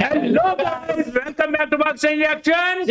Hello guys, welcome back to boxing reaction.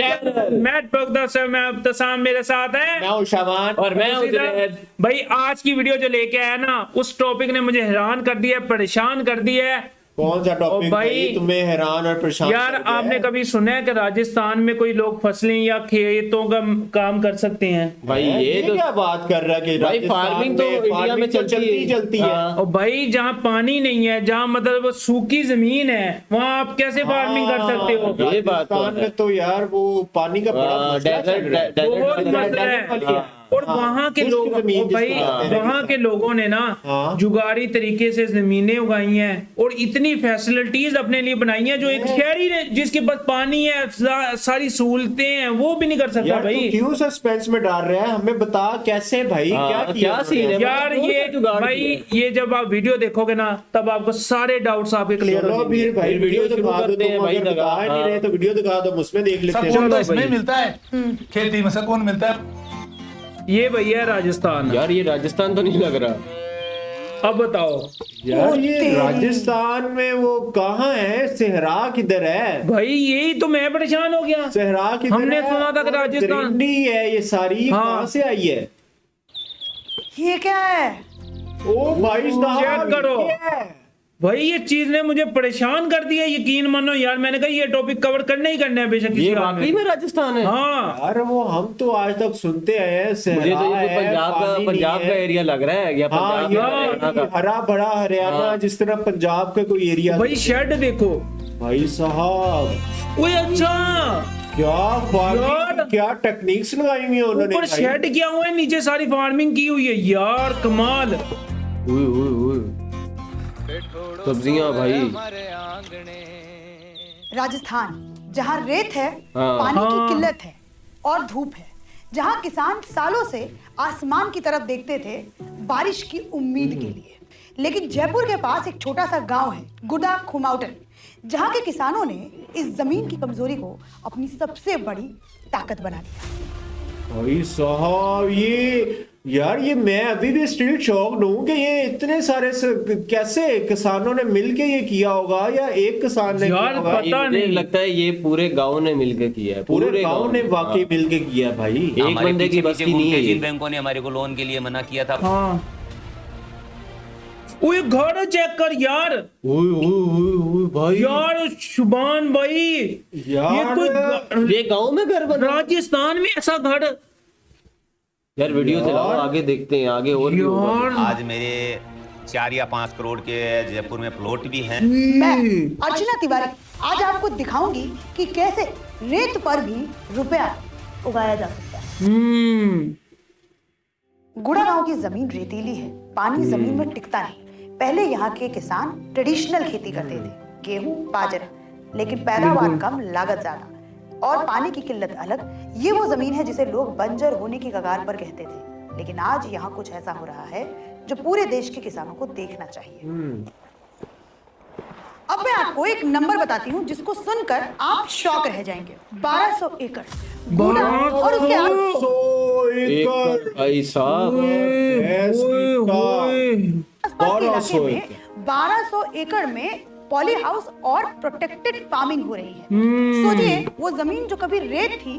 मैं अब्तसाम, मेरे साथ है मैं हूं शाबान और मैं हूं जुनैद। भाई आज की वीडियो जो लेके आया ना, उस टॉपिक ने मुझे हैरान कर दिया, परेशान कर दिया है। कौन सा टॉपिक भाई तुम्हें हैरान और परेशान यार कर दिया आपने है? कभी सुना है कि राजस्थान में कोई लोग फसलें या खेतों का काम कर सकते हैं? भाई ये तो क्या बात कर रहा है कि भाई फार्मिंग तो इंडिया में चलती है। और भाई जहाँ पानी नहीं है, जहाँ मतलब सूखी जमीन है, वहाँ आप कैसे फार्मिंग कर सकते हो? ये बात तो राजस्थान में तो यार वो पानी का बड़ा मसला चल रहा है। बहुत मसला है। और वहाँ के लोग भाई, वहाँ के लोगों ने ना जुगाड़ी तरीके से जमीनें उगाई हैं और इतनी फैसिलिटीज अपने लिए बनाई हैं जो एक शहरी ने, जिसके पास पानी है, सारी सहूलतें हैं, वो भी नहीं कर सकता। भाई क्यों सस्पेंस में डाल रहा है हमें? बता कैसे भाई, क्या सीन है यार? ये भाई ये जब आप वीडियो देखोगे ना, तब आपको सारे डाउट्स आपके क्लियर हो जाएंगे। भाई वीडियो दिखा दो, तुम अगर बता नहीं रहे तो वीडियो दिखा दो, उसमें देख लेते हैं। सुकून तो इसमें मिलता है, खेती में सुकून मिलता है। ये भैया राजस्थान। यार ये राजस्थान तो नहीं लग रहा। अब बताओ यार ये राजस्थान में वो कहाँ है? सेहरा किधर है भाई? यही तो मैं परेशान हो गया। सेहरा किधर हमने है? सुना था कि राजस्थान है ये सारी। कहाँ से आई है? ये क्या है? ओ भाई साहब, चेक करो भाई, ये चीज ने मुझे परेशान कर दिया। यकीन मानो यार, मैंने कहा ये टॉपिक कवर करना ही करना है बेशक किसी ये हाल वाकई में राजस्थान है? हाँ यार वो हम तो आज तक सुनते आए हैं। मुझे तो ये पंजाब का एरिया लग रहा है या हाँ, पंजाब का हरा भरा हरियाणा जिस तरह पंजाब का कोई एरिया। भाई शेड देखो भाई साहब, ओए अच्छा क्या फार्मिंग, क्या टेक्निक्स लगाई हुई है उन्होंने। ऊपर शेड किया हुआ है, नीचे सारी फार्मिंग की हुई है यार, कमाल। सब्जियां भाई। राजस्थान जहाँ रेत है, हाँ। पानी की किल्लत है और धूप है, जहाँ किसान सालों से आसमान की तरफ देखते थे बारिश की उम्मीद के लिए। लेकिन जयपुर के पास एक छोटा सा गांव है, गुडा खुमाउटन, जहाँ के किसानों ने इस जमीन की कमजोरी को अपनी सबसे बड़ी ताकत बना लिया। भाई साहब ये मैं अभी भी स्टिल शॉक्ड हूँ कि ये इतने सारे कैसे किसानों ने मिलके ये किया होगा या एक किसान ने यार किया होगा? पता नहीं लगता है ये पूरे गांव ने मिलके किया है। पूरे गांव ने वाकई मिलके किया भाई। एक बंदे की बस की नहीं है ये। बैंकों ने हमारे को लोन के लिए मना किया था। हाँ ओए घर चेक कर यार। ओए भाई यार शुभान भाई, यार ये गांव में घर बना? राजस्थान में ऐसा घर? यार वीडियो चलाओ, आगे देखते हैं, आगे और भी होगा। आज मेरे 4 या 5 करोड़ के जयपुर में प्लॉट भी हैं। मैं अर्चना तिवारी आज आपको दिखाऊंगी कि कैसे रेत पर भी रुपया उगाया जा सकता है। गुड़ा गांव की जमीन रेतीली है, पानी जमीन में टिकता नहीं। पहले यहाँ के किसान ट्रेडिशनल खेती करते थे, गेहूं, बाजरा, लेकिन पैदावार कम, लागत ज्यादा और पानी की किल्लत अलग। ये वो जमीन है जिसे लोग बंजर होने की कगार पर कहते थे। लेकिन आज यहाँ कुछ ऐसा हो रहा है जो पूरे देश के किसानों को देखना चाहिए। अब मैं आपको एक नंबर बताती हूँ जिसको सुनकर आप शॉक रह जाएंगे। 1200 एकड़ गुड़ा और उसके भाई साहब 1200 एकड़ में पॉली हाउस और प्रोटेक्टेड फार्मिंग हो रही है। सोचिए वो जमीन जो कभी रेत थी,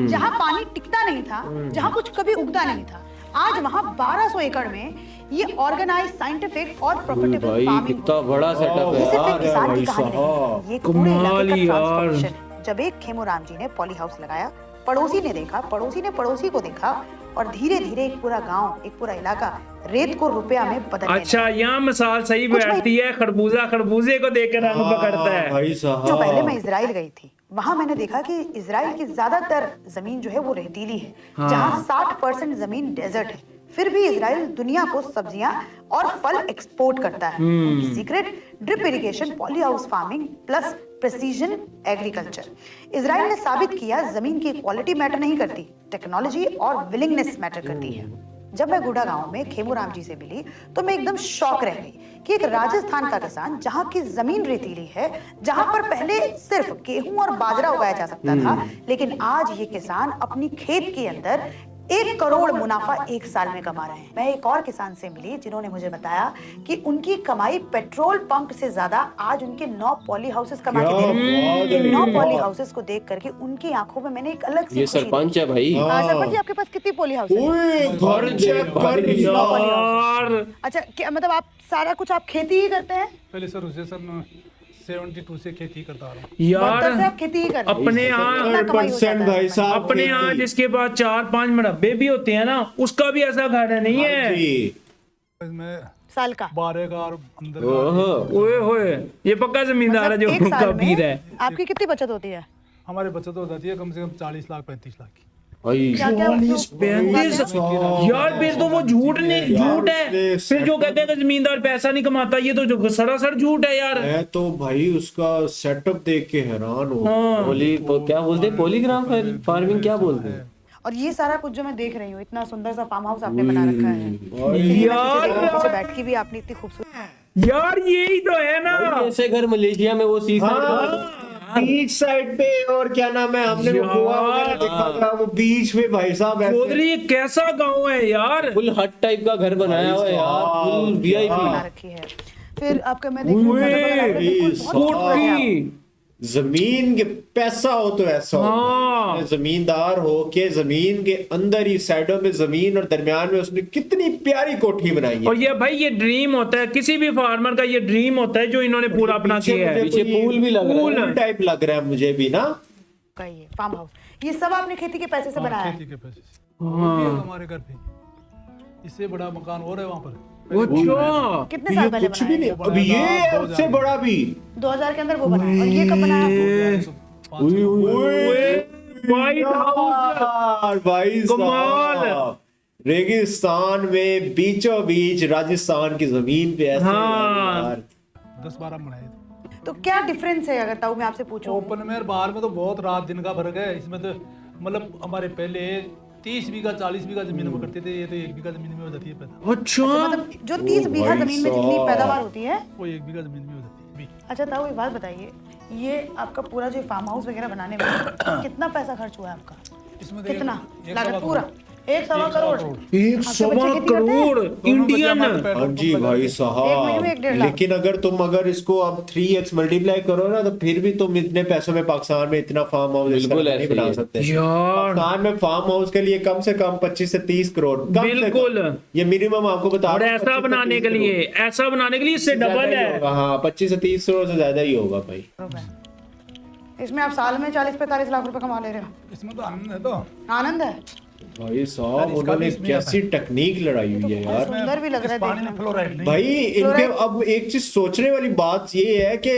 जहाँ पानी टिकता नहीं था, जहाँ कुछ कभी उगता नहीं था, आज वहाँ 1200 एकड़ में ये ऑर्गेनाइज, साइंटिफिक और प्रॉफिटेबल फार्मिंग। कितना बड़ा सेटअप है यार। किसान की कहानी नहीं, ये पूरे इलाके का यार। ट्रांसफॉर्मेशन। जब एक खेमोराम जी ने पॉली हाउस लगाया, पड़ोसी ने देखा, पड़ोसी ने पड़ोसी को देखा और धीरे धीरे एक पूरा गांव, एक पूरा इलाका रेत को रुपया में बदलने अच्छा, यहाँ मिसाल सही बैठती है। खरबूजा खरबूजे को देख कर रंग पकड़ता है। भाई साहब, जो पहले मैं इजराइल गई थी, वहां मैंने देखा कि इजराइल की ज्यादातर जमीन जो है वो रेतीली है, जहां 60% जमीन डेजर्ट है। फिर भी इजराइल दुनिया को सब्जियां और फल एक्सपोर्ट करता है। उनकी secret drip irrigation, poly house farming plus precision agriculture. Israel ने साबित किया जमीन की क्वालिटी मैटर नहीं करती, टेक्नोलॉजी और विलिंगनेस मैटर करती है। जब मैं गुड़ा गांव में खेमूराम जी से मिली तो मैं एकदम शॉक रह गई कि एक राजस्थान का किसान, जहां की जमीन रेतीली है, जहां पर पहले सिर्फ गेहूं और बाजरा उगाया जा सकता था, लेकिन आज ये किसान अपनी खेत के अंदर 1 करोड़ मुनाफा 1 साल में कमा रहे हैं। मैं एक और किसान से मिली जिन्होंने मुझे बताया कि उनकी कमाई पेट्रोल पंप से ज्यादा आज उनके 9 पॉली हाउसेस कमा के दे रहे हैं। इन 9 पॉली हाउसेस को देख करके उनकी आंखों में मैंने एक अलग सी ये खुशी सरपंच है भाई। सरपंच जी, आपके पास कितनी पॉली हाउस है? ओए घर चेक कर यार अच्छा, क्या मतलब आप सारा कुछ आप खेती ही करते हैं? पहले सर उसे सर 72 से खेती करता रहा हूँ। 72 से यार आप खेती ही करते हैं? अपने यहाँ कितना कमाई हो जाता 100% है? भाई साहब अपने यहाँ खेती। जिसके पास 4-5 मरब्बे भी होते हैं ना, उसका भी ऐसा घर है नहीं है। जी इसमें साल का 12 का और अंदर ओहो। ओए होए, ये पक्का जमींदार है जो मतलब एक साल कबीर है। में आपकी कितनी बचत होती है? हमारे बचत हो जाती है कम से कम 40 लाख 35 लाख की। भाई क्या क्या 35 यार, फिर तो वो झूठ नहीं, झूठ है। फिर जो कहते हैं कि जमींदार पैसा नहीं कमाता, ये तो जो सरासर झूठ है यार। मैं तो भाई उसका सेटअप देख के हैरान हूँ। क्या बोलते हैं, पॉलीग्राम फार्मिंग क्या बोलते हैं? और ये सारा कुछ जो मैं देख रही हूँ, इतना सुंदर सा फार्म हाउस आपने बना रखा है। यार बैठ के भी आपने इतनी खूबसूरत यार यही तो है ना। ऐसे घर मलेशिया में वो सी बीच साइड पे, और क्या नाम है, हमने वो गोवा वगैरह देखा था, वो बीच में भाई साहब चौधरी, ये कैसा गांव है यार। फुल हट टाइप का घर बनाया हुआ है यार, फुल बना वीआईपी। रखी है। फिर आपका मैं देख रही हूँ, बिल्कुल बहुत खूबसूरत है आप। जमीन के पैसा हो तो ऐसा हो। हाँ। जमींदार हो के जमीन के अंदर ही साइडों में जमीन और दरमियान में उसने कितनी प्यारी कोठी बनाई है। और ये भाई ये ड्रीम होता है किसी भी फार्मर का, ये ड्रीम होता है जो इन्होंने पूरा अपना किया है। पीछे पूल भी लग रहा है। पूल टाइप लग रहा है मुझे भी ना। का ये फार्म हाउस, ये सब आपने खेती के पैसे से बनाया है? खेती के पैसे से। वो भी है हमारे घर पे, इससे बड़ा मकान और है वहाँ पर। अच्छा कितने साल पहले कुछ भी नहीं, बनाया? अब ये उससे बड़ा भी। 2000 के अंदर वो बना है। और ये कब बनाया आपको? व्हाइट हाउस यार भाई कमाल। साहब, रेगिस्तान में बीचों बीच राजस्थान की जमीन पे ऐसे हाँ। यार। 10-12 बनाए थे। तो क्या डिफरेंस है अगर ताऊ मैं आपसे पूछूं? ओपन में और बाहर में तो बहुत रात दिन का फर्क है। इसमें तो मतलब हमारे पहले 30 बीघा 40 बीघा जमीन में करते थे, ये तो 1 बीघा जमीन में हो जाती है पैदा। अच्छा मतलब जो 30 बीघा भाई जमीन में जितनी साहब। पैदावार होती है, वो 1 बीघा जमीन में हो जाती है। अच्छा ताऊ एक बात बताइए, ये आपका पूरा जो फार्म हाउस वगैरह बनाने में कितना पैसा खर्च हुआ है आपका? इसमें तो कितना एक लागत सवा पूरा? 1.25 करोड़। 1.25 करोड़ इंडियन। हाँ जी भाई एक महीने में 1.5 साहब, लाख। लेकिन अगर तुम अगर इसको अब 3x मल्टीप्लाई करो ना, तो फिर भी तुम इतने पैसों में पाकिस्तान में इतना फार्म हाउस बिल्कुल नहीं ऐसे बना ही है। सकते। यार पाकिस्तान में फार्म हाउस के लिए कम से कम 25 से 30 करोड़ कम से बिल्कुल। कम। ये मिनिमम आपको बता और रहा हूं, ऐसा 25 से बनाने 30 के लिए, करोड़। ऐसा बनाने के लिए इससे ज्यादा डबल ही है। होगा, हाँ 25 से 30 करोड़ से ज्यादा ही होगा भाई। इसमें आप साल में 40-45 लाख रुपए कमा ले रहे हो। इसमें तो आनंद है। तो आनंद है। भाई साहब इसका उन्होंने भी इसमें कैसी टेक्निक लड़ाई हुई है यार। सुंदर भी लग रहा है इस पानी देखने में में। फ्लोराइड नहीं। भाई इनके अब एक चीज सोचने वाली बात ये है कि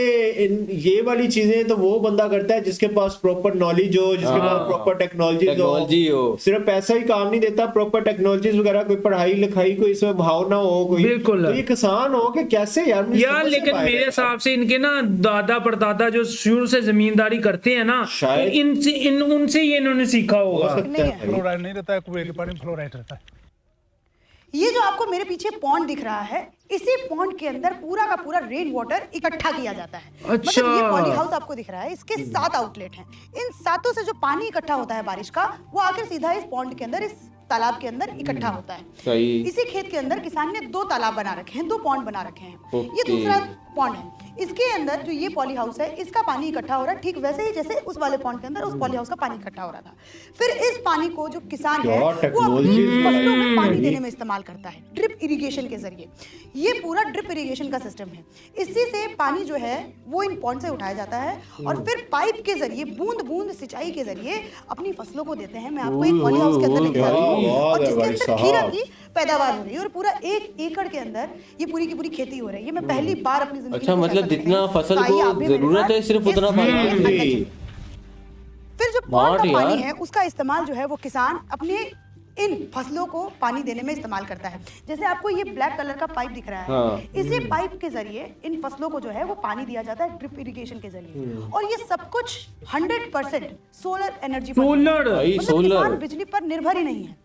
ये वाली चीजें तो वो बंदा करता है जिसके पास प्रॉपर नॉलेज हो, जिसके पास प्रॉपर टेक्नोलॉजी हो। सिर्फ पैसा ही काम नहीं देता, प्रॉपर टेक्नोलॉजीज वगैरह, कोई पढ़ाई लिखाई, कोई इसमें भावना हो, कोई बिल्कुल। तो ये किसान हो कि कैसे यार मुझे यार समझ नहीं लेकिन पाया मेरे यार। हिसाब से इनके ना दादा परदादा जो शुरू से जमींदारी करते हैं ना, शायद। इनसे उनसे ये इन्होंने सीखा हो होगा। सकता है भाई। फ्लोराइड नहीं रहता है, कुएं के पानी में फ्लोराइड रहता है। ये जो आपको मेरे पीछे पॉन्ड दिख रहा है, इसी पॉन्ड के अंदर पूरा का पूरा रेन वाटर इकट्ठा किया जाता है। अच्छा। मतलब ये पॉली हाउस आपको दिख रहा है, इसके 7 आउटलेट हैं। इन 7 से जो पानी इकट्ठा होता है बारिश का, वो आकर सीधा इस पॉन्ड के अंदर, इस तालाब के अंदर इकट्ठा होता है। सही। इसी खेत के अंदर किसान ने 2 तालाब बना रखे हैं, 2 पॉन्ड बना रखे हैं। ये ओके। दूसरा पॉन्ड है। इसके अंदर जो ये पॉली हाउस है, इसका पानी इकट्ठा हो रहा है ठीक वैसे ही जैसे उस वाले पॉन्ड के अंदर उस पॉली हाउस का पानी इकट्ठा हो रहा था। फिर इस पानी को जो किसान है क्या वो अपनी technology फसलों में है पानी ये। देने में इस्तेमाल करता है, ड्रिप इरिगेशन के जरिए। ये पूरा ड्रिप इरिगेशन का सिस्टम है। इसी से पानी जो है वो इन पॉन्ड से उठाया जाता है और फिर पाइप के जरिए बूंद बूंद सिंचाई के जरिए अपनी फसलों को देते हैं। मैं आपको एक पॉली हाउस के अंदर लेके जा रही हूँ क्या और बात है जिसके भाई अंदर खीरा साहब। की पैदावार हो रही है और पूरा 1 एकड़ के अंदर ये पूरी की पूरी खेती हो रही है। ये मैं पहली बार अपनी जिंदगी अच्छा, में कुछ मतलब ऐसा देख रही जितना हूँ। फसल तो आइए को आप भी मेरे जरूरत साथ है, सिर्फ इस उतना पानी वीडियो के अंदर जी। चलिए। फिर जो पॉन्ड स्मार्ट का पानी यार। है उसका इस्तेमाल जो है वो किसान अपने इन फसलों को पानी देने में इस्तेमाल करता है। जैसे आपको ये ब्लैक कलर का पाइप दिख रहा है, हाँ। इसी पाइप के जरिए इन फसलों को जो है वो पानी दिया जाता है ड्रिप इरिगेशन के जरिए। और ये सब कुछ 100% सोलर एनर्जी पर सोलर। निर्भर है। भाई, मतलब सोलर। किसान बिजली पर निर्भर ही नहीं है।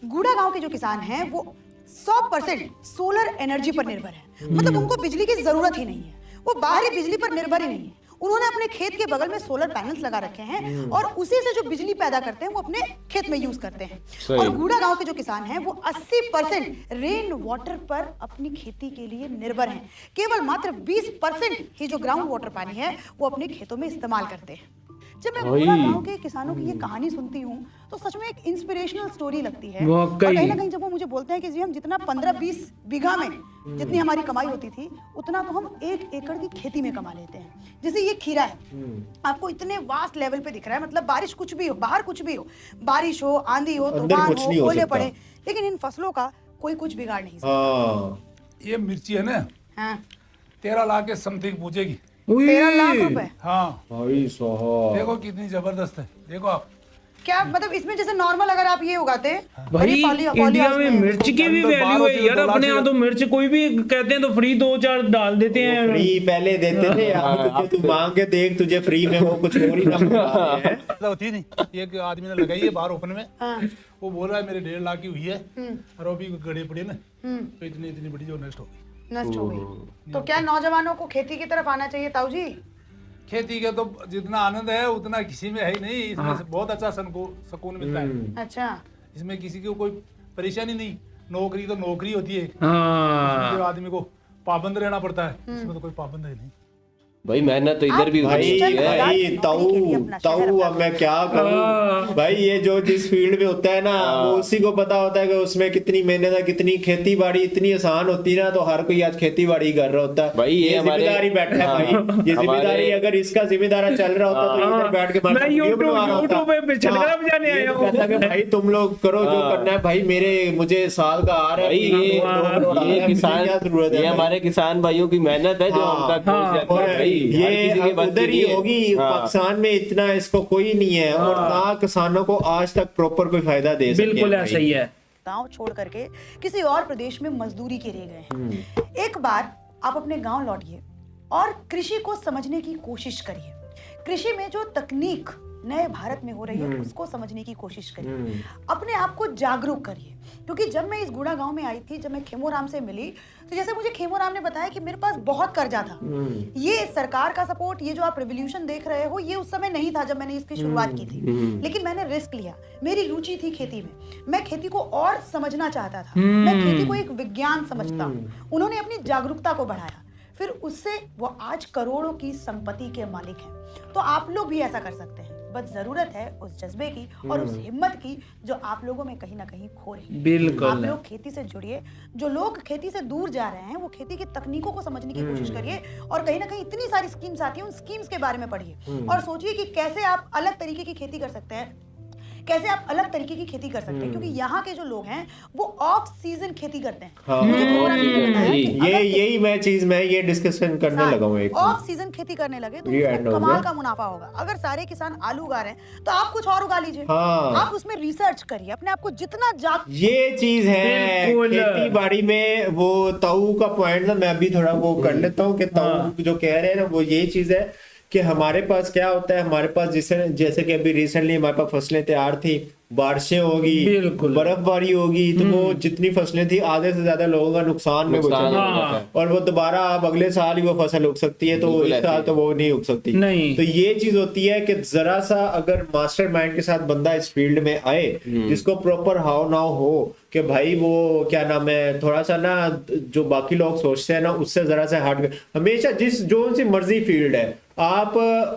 गूड़ा गांव के जो किसान हैं वो 100% सोलर एनर्जी पर निर्भर है। मतलब उनको बिजली की जरूरत ही नहीं है, वो बाहरी बिजली पर निर्भर ही नहीं है। उन्होंने अपने खेत के बगल में सोलर पैनल्स लगा रखे हैं और उसी से जो बिजली पैदा करते हैं वो अपने खेत में यूज करते हैं। सही। और गूड़ा गांव के जो किसान हैं वो 80% रेन वाटर पर अपनी खेती के लिए निर्भर हैं। केवल मात्र 20% ही जो ग्राउंड वाटर पानी है वो अपने खेतों में इस्तेमाल करते हैं। जब मैं गूड़ा गांव के किसानों की ये कहानी सुनती हूँ तो सच में एक इंस्पिरेशनल स्टोरी लगती है। और वाकई। कहीं ना कहीं जब वो मुझे बोलते हैं कि जी हम जितना 15-20 बीघा में जितनी हमारी कमाई होती थी उतना तो हम 1 एकड़ की खेती में कमा लेते हैं। जैसे ये खीरा है, आपको इतने वास्ट लेवल पे दिख रहा है, मतलब बारिश कुछ भी हो, बाहर कुछ भी हो, बारिश हो, आंधी हो, अंदर तूफान कुछ नहीं हो, हो ओले सकता। पड़े, लेकिन इन फसलों का कोई कुछ बिगाड़ नहीं सकता। हाँ ये मिर्ची है ना, हाँ 13 लाख के समथिंग पूछेगी। 13 लाख रुपए हाँ भाई साहब, देखो कितनी जबरदस्त है, देखो आप। क्या मतलब इसमें जैसे नॉर्मल अगर आप ये उगाते भाई इंडिया में मिर्च की भी तो वैल्यू बारह है से यार। 2 लाख अपने से- यहाँ तो मिर्च कोई भी कहते हैं तो फ्री 2-4 डाल देते हैं। फ्री पहले देते थे, अब तुझे तू मांग के देख, तुझे फ्री में वो कुछ और ही ना मिलता है। ऐसा होती नहीं, एक आदमी ने लगाई है बाहर ओपन में, हाँ। वो बोल रहा है मेरे 1.5 लाख की हुई है और अभी गड़े पड़े ना, तो इतनी इतनी बड़ी जो नष्ट हो गई। नष्ट हो गई। तो क्या नौजवानों को खेती की तरफ आना चाहिए ताऊ जी? खेती के तो जितना आनंद है उतना किसी में है ही नहीं। इसमें से बहुत अच्छा सुकून मिलता है। अच्छा इसमें किसी को कोई परेशानी नहीं। नौकरी तो नौकरी होती है, हाँ जो आदमी को पाबंद रहना पड़ता है, इसमें तो कोई पाबंद है नहीं। भाई मेहनत तो इधर भी भाई उतनी है। भाई ताऊ अब मैं क्या करूं भाई, ये जो जिस फील्ड में होता है ना वो उसी को पता होता है कि उसमें कितनी मेहनत है, कितनी खेती बाड़ी इतनी आसान होती है ना, तो हर कोई आज खेती बाड़ी कर रहा होता है। भाई ये हमारे- जिम्मेदारी बैठा है भाई, ये जिम्मेदारी अगर इसका जिम्मेदार चल रहा होता तो इधर बैठ के मैं यूट्यूब पे छटकरा बजाने आया हूँ। कहता कि भाई तुम लोग करो जो करना है भाई, मुझे साल का आ रहा है, भाई ये किसान, क्या जरूरत है ये भाई? हमारे किसान भाइयों की मेहनत है जो हाँ, हम तक पहुंच जाती और है भाई। हर ये किसी के बस उधर की ही नहीं है। होगी, हाँ। पाकिस्तान में इतना इसको कोई नहीं है और ना किसानों को आज तक प्रॉपर कोई फायदा दे सके। बिल्कुल भाई। ऐसा ही है। गांव छोड़ करके किसी और प्रदेश में मजदूरी के लिए गए हैं। एक बार आप अपने गांव लौटिए और कृषि को समझने की कोशिश करिए। कृषि में जो तकनीक नए भारत में हो रही है उसको समझने की कोशिश करिए। अपने आप को जागरूक करिए। क्योंकि जब मैं इस गूड़ा गांव में आई थी, जब मैं खेमोराम से मिली, तो जैसे मुझे खेमोराम ने बताया कि मेरे पास बहुत कर्जा था। ये सरकार का सपोर्ट, ये जो आप रिवोल्यूशन देख रहे हो, ये उस समय नहीं था जब मैंने इसकी शुरुआत की थी। लेकिन मैंने रिस्क लिया। मेरी रुचि थी खेती में, मैं खेती को और समझना चाहता था। मैं खेती को एक विज्ञान समझता हूँ। उन्होंने अपनी जागरूकता को बढ़ाया, फिर उससे वो आज करोड़ों की संपत्ति के मालिक हैं। तो आप लोग भी ऐसा कर सकते हैं, बस जरूरत है उस जज्बे की और उस हिम्मत की जो आप लोगों में कहीं ना कहीं खो रही है। बिल्कुल। आप लोग खेती से जुड़िए। जो लोग खेती से दूर जा रहे हैं वो खेती की तकनीकों को समझने की कोशिश करिए और कहीं ना कहीं इतनी सारी स्कीम्स आती हैं, उन स्कीम्स के बारे में पढ़िए और सोचिए कि कैसे आप अलग तरीके की खेती कर सकते हैं, कैसे आप अलग तरीके की खेती कर सकते हैं। क्योंकि यहाँ के जो लोग हैं वो ऑफ सीजन खेती करते हैं। हाँ। मुझे खेमोराम जी ने बताया कि ये अगर यही मैं चीज मैं ये डिस्कशन करने लगा हूँ एक ऑफ सीजन खेती करने लगे तो ये उसमें end हो कमाल गया। का मुनाफा होगा। अगर सारे किसान आलू उगा रहे हैं तो आप कुछ और उगा लीजिए। हाँ। आप उसमें रिसर्च करिए, अपने आप को जितना ये चीज है बिल्कुल। खेती बाड़ी में। वो ताऊ का पॉइंट ना मैं अभी थोड़ा वो कर लेता हूँ कि ताऊ जो कह रहे हैं ना वो यही चीज है कि हमारे पास क्या होता है, हमारे पास जैसे कि अभी रिसेंटली हमारे पास फसलें तैयार थी, बारिशें होगी, बिल्कुल। बर्फबारी होगी, तो वो जितनी फसलें थी आधे से ज्यादा लोगों का नुकसान में नुकसान बचा हो है। जाता है। और वो दोबारा आप अगले साल ही वो फसल उग सकती है, तो बिल्कुल इस ऐसे साल ही तो वो नहीं उग सकती। नहीं। तो ये चीज होती है कि जरा सा अगर मास्टरमाइंड के साथ बंदा इस फील्ड में आए, जिसको प्रॉपर हाउ नाउ हो कि भाई वो क्या नाम है, थोड़ा सा ना जो बाकी लोग सोचते हैं ना उससे जरा सा हट, हमेशा जो सी मर्जी फील्ड है आप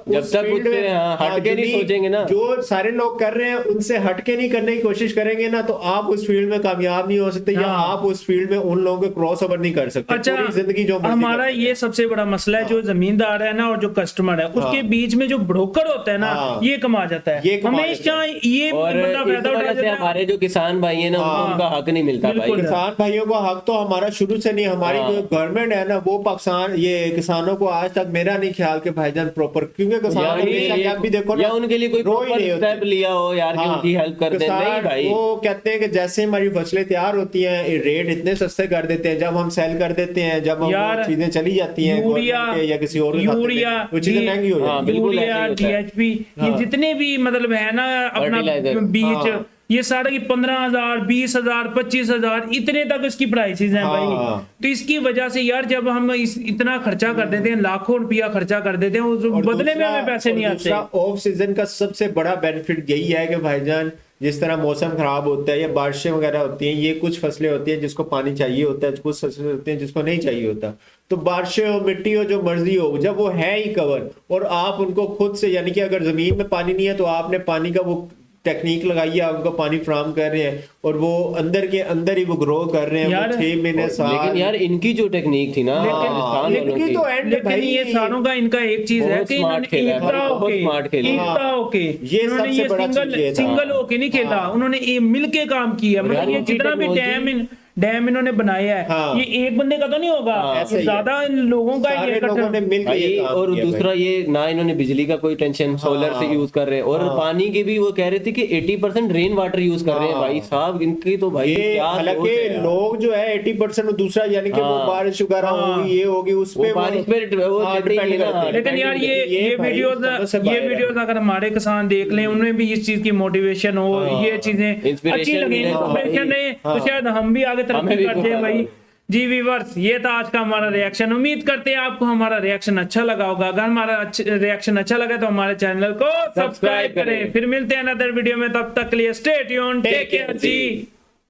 जब उस तक फील्ड उससे, में हाँ, हट के नहीं जितनी- सोचेंगे ना। जो सारे लोग कर रहे हैं उनसे हट के नहीं करने की कोशिश करेंगे ना, तो आप उस फील्ड में कामयाब नहीं हो सकते, या हाँ। आप उस फील्ड में उन लोगों को क्रॉस ओवर नहीं कर सकते। अच्छा, पूरी जिंदगी जो मर्जी हमारा करते ये हैं। सबसे बड़ा मसला है, जो जमींदार है ना और जो कस्टमर है उसके बीच में जो ब्रोकर होता है ना, हाँ। ये कमा जाता है। ये कमा हमेशा जाता है। ये और बंदा इस फायदा उठा वजह से जाता है। हमारे जो किसान भाई है ना उनका हक नहीं मिलता भाई। बिल्कुल। किसान भाइयों को हक तो हमारा शुरू से नहीं, हमारी जो गवर्नमेंट है ना वो पाकिस्तान ये किसानों को आज तक मेरा नहीं ख्याल के भाईजान प्रॉपर, क्योंकि किसान हमेशा आप भी देखो ना या उनके लिए कोई रो ही प्रॉपर नहीं होते। स्टेप लिया हो यार कि हाँ, उनकी हेल्प कर दे। किसान नहीं भाई, वो कहते हैं कि जैसे हमारी फसलें तैयार होती हैं ये रेट इतने सस्ते कर देते हैं, जब हम सेल कर देते हैं, जब हम यार, वो चीजें चली जाती हैं यूरिया गवर्नमेंट के या किसी और के खाते में, यूरिया वो चीजें महंगी हो हाँ, जाती हैं। बिल्कुल ऐसा यूरिया ही होता है। DHP ये जितने भी मतलब है ना अपना Fertilizer। बीज हाँ। ये सारा की 15,000 20,000 25,000 इतने तक इसकी प्राइसेस हैं भाई। हाँ। तो इसकी वजह से यार जब हम इतना खर्चा कर देते हैं, लाखों रुपया खर्चा कर देते हैं, उस और बदले में हमें पैसे नहीं आते। ऑफ सीजन का सबसे बड़ा बेनिफिट यही है कि भाईजान जिस तरह मौसम खराब होता है या बारिशें वगैरह होती हैं, ये कुछ फसलें होती हैं जिसको पानी चाहिए होता है, कुछ फसलें होती हैं जिसको नहीं चाहिए होता। तो बारिशें हो, मिट्टी हो, जो मर्जी हो, जब वो है ही कवर और आप उनको खुद से, यानी कि अगर जमीन में पानी नहीं है तो आपने पानी का वो टेक्निक लगाई है, उनको पानी फ्राहम कर रहे हैं और वो अंदर के अंदर ही वो ग्रो कर रहे हैं, यार, वो 6 महीने साल। लेकिन यार इनकी जो टेक्निक थी ना राजस्थान लेकिन वालों ये की, तो एंड लेकिन भाई ये सारों का इनका एक चीज है बहुत कि smart इन्होंने खेला है एकता भाई, बहुत होके, smart खेला है। एकता होके, ये इन्होंने सबसे बड़ा चीज ये था। सिंगल होके नहीं खेला, उन्होंने ये मिलके काम किया। यार, मतलब ये उनकी जितना भी technology- डैम इन्होंने बनाया है, हाँ। ये एक बंदे का तो नहीं होगा, ऐसे ये ही है। ज्यादा इन लोगों का सारे ये लोगों ने मिलकर भाई ये काम और किया दूसरा भाई। ये ना इन्होंने बिजली का कोई टेंशन, सोलर से यूज कर रहे हैं और पानी के भी वो कह रहे थे कि 80% रेन वाटर यूज कर रहे हैं। भाई साहब इनकी तो भाई ये क्या हालांकि सोच है यार। लोग जो है 80% दूसरा, यानी कि वो हाँ। बारिश वगैरह होगी, ये होगी, उस वो पे बारिश पे वो हाँ, देते ही depend नहीं ना। करते हैं। लेकिन यार ये भाई वीडियोस समझ से बाहर है। अगर हमारे किसान देख लें, उनमें भी इस चीज की मोटिवेशन हो, ये चीजें Inspiration अच्छी लगे, मिले तो इंस्पिरेशन भाई। है, तो शायद हम भी आगे हमें तरक्की भी करते हैं मौका भाई। मिले। जी व्यूअर्स, ये था आज का हमारा रिएक्शन। उम्मीद करते हैं आपको हमारा रिएक्शन अच्छा लगा होगा। अगर हमारा रिएक्शन अच्छा लगा तो हमारे चैनल को सब्सक्राइब करें। फिर मिलते हैं अनदर वीडियो में, तब तक के लिए स्टे ट्यून्ड, टेक केयर जी।